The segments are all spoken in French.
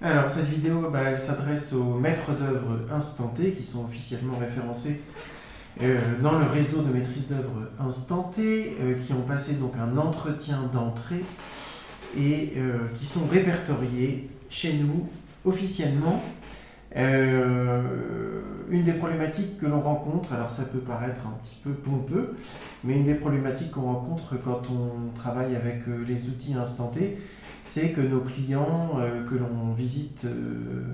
Alors, cette vidéo, elle s'adresse aux maîtres d'œuvre instantés qui sont officiellement référencés dans le réseau de maîtrise d'œuvre instanté, qui ont passé donc un entretien d'entrée et qui sont répertoriés chez nous officiellement. Une des problématiques que l'on rencontre, alors ça peut paraître un petit peu pompeux, mais une des problématiques qu'on rencontre quand on travaille avec les outils instantés, c'est que nos clients que l'on visite,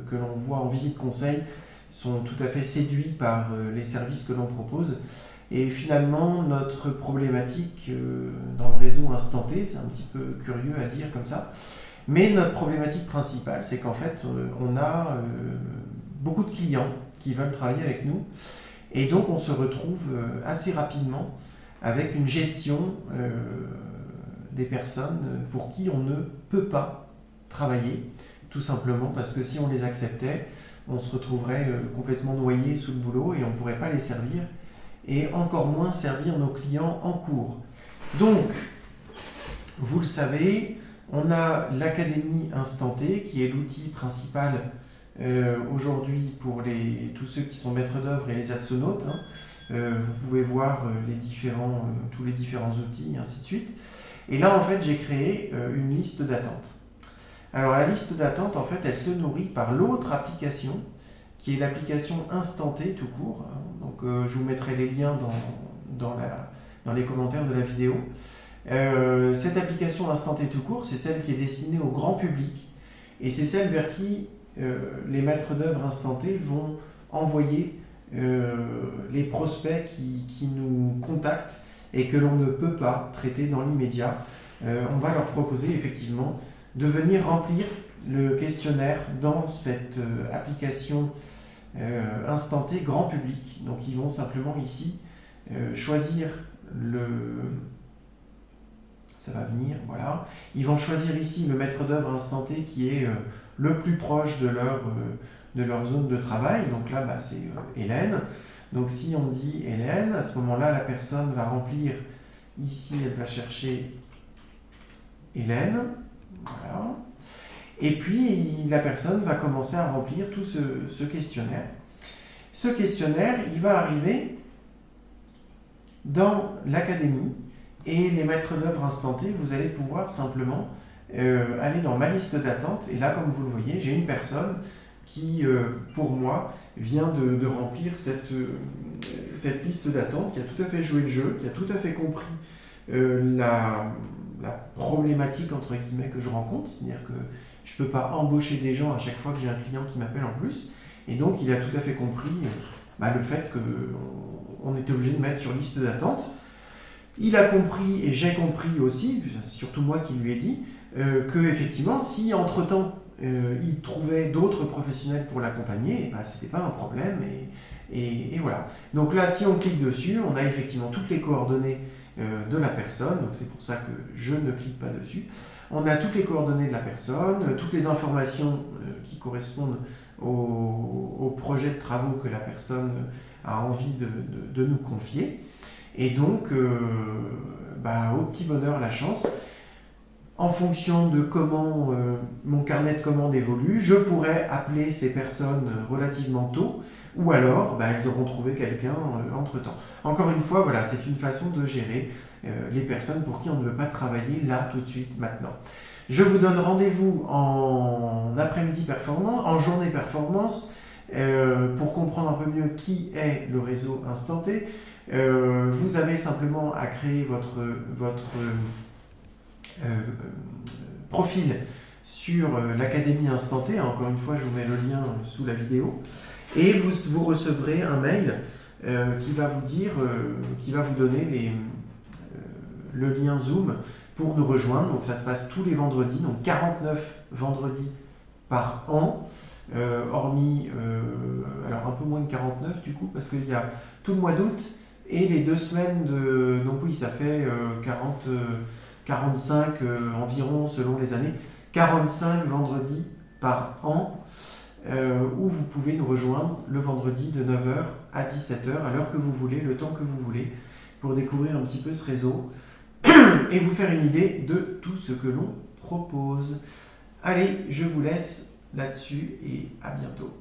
que l'on voit en visite conseil, sont tout à fait séduits par les services que l'on propose. Et finalement, notre problématique dans le réseau instanté, c'est un petit peu curieux à dire comme ça, mais notre problématique principale, c'est qu'en fait, on a beaucoup de clients qui veulent travailler avec nous, et donc on se retrouve assez rapidement avec une gestion des personnes pour qui on ne peut pas travailler, tout simplement parce que si on les acceptait, on se retrouverait complètement noyé sous le boulot et on ne pourrait pas les servir, et encore moins servir nos clients en cours. Donc, vous le savez, on a l'Académie Instanté, qui est l'outil principal aujourd'hui pour tous ceux qui sont maîtres d'œuvre et les axonautes. Vous pouvez voir tous les différents outils, et ainsi de suite. Et là, en fait, j'ai créé une liste d'attente. Alors, la liste d'attente, en fait, elle se nourrit par l'autre application, qui est l'application Instanté tout court. Donc, je vous mettrai les liens dans les commentaires de la vidéo. Cette application Instanté tout court, c'est celle qui est destinée au grand public. Et c'est celle vers qui les maîtres d'œuvre instantés vont envoyer les prospects qui nous contactent et que l'on ne peut pas traiter dans l'immédiat. On va leur proposer effectivement de venir remplir le questionnaire dans cette application instanté grand public. Donc ils vont simplement ici choisir ça va venir, voilà. Ils vont choisir ici le maître d'œuvre instanté qui est le plus proche de leur zone de travail. Donc là, c'est Hélène. Donc si on dit Hélène, à ce moment-là, la personne va remplir, ici, elle va chercher Hélène. Voilà. Et puis, la personne va commencer à remplir tout ce questionnaire. Ce questionnaire, il va arriver dans l'académie. Et les maîtres d'œuvre instantés, vous allez pouvoir simplement aller dans ma liste d'attente. Et là, comme vous le voyez, j'ai une personne qui, pour moi, vient de remplir cette liste d'attente, qui a tout à fait joué le jeu, qui a tout à fait compris la problématique, entre guillemets, que je rencontre. C'est-à-dire que je ne peux pas embaucher des gens à chaque fois que j'ai un client qui m'appelle en plus. Et donc, il a tout à fait compris le fait qu'on était obligé de mettre sur liste d'attente. Il a compris, et j'ai compris aussi, c'est surtout moi qui lui ai dit, que effectivement, si entre-temps il trouvait d'autres professionnels pour l'accompagner, c'était pas un problème, et voilà. Donc là, si on clique dessus, on a effectivement toutes les coordonnées de la personne, donc c'est pour ça que je ne clique pas dessus. On a toutes les coordonnées de la personne, toutes les informations qui correspondent au projet de travaux que la personne a envie de nous confier. Et donc, au petit bonheur la chance, en fonction de comment mon carnet de commandes évolue, je pourrais appeler ces personnes relativement tôt, ou alors elles auront trouvé quelqu'un entre-temps. Encore une fois, voilà, c'est une façon de gérer les personnes pour qui on ne veut pas travailler là, tout de suite, maintenant. Je vous donne rendez-vous en après-midi performance, en journée performance, pour comprendre un peu mieux qui est le réseau instanté. Vous avez simplement à créer votre profil sur l'Académie Instanté. Encore une fois, je vous mets le lien sous la vidéo. Et vous recevrez un mail qui va vous dire, qui va vous donner le lien Zoom pour nous rejoindre. Donc ça se passe tous les vendredis, donc 49 vendredis par an. Hormis, alors un peu moins de 49 du coup, parce qu'il y a tout le mois d'août et les 2 semaines de... Donc oui, ça fait 45 environ selon les années, 45 vendredis par an où vous pouvez nous rejoindre le vendredi de 9h à 17h, à l'heure que vous voulez, le temps que vous voulez, pour découvrir un petit peu ce réseau et vous faire une idée de tout ce que l'on propose. Allez, je vous laisse là-dessus et à bientôt.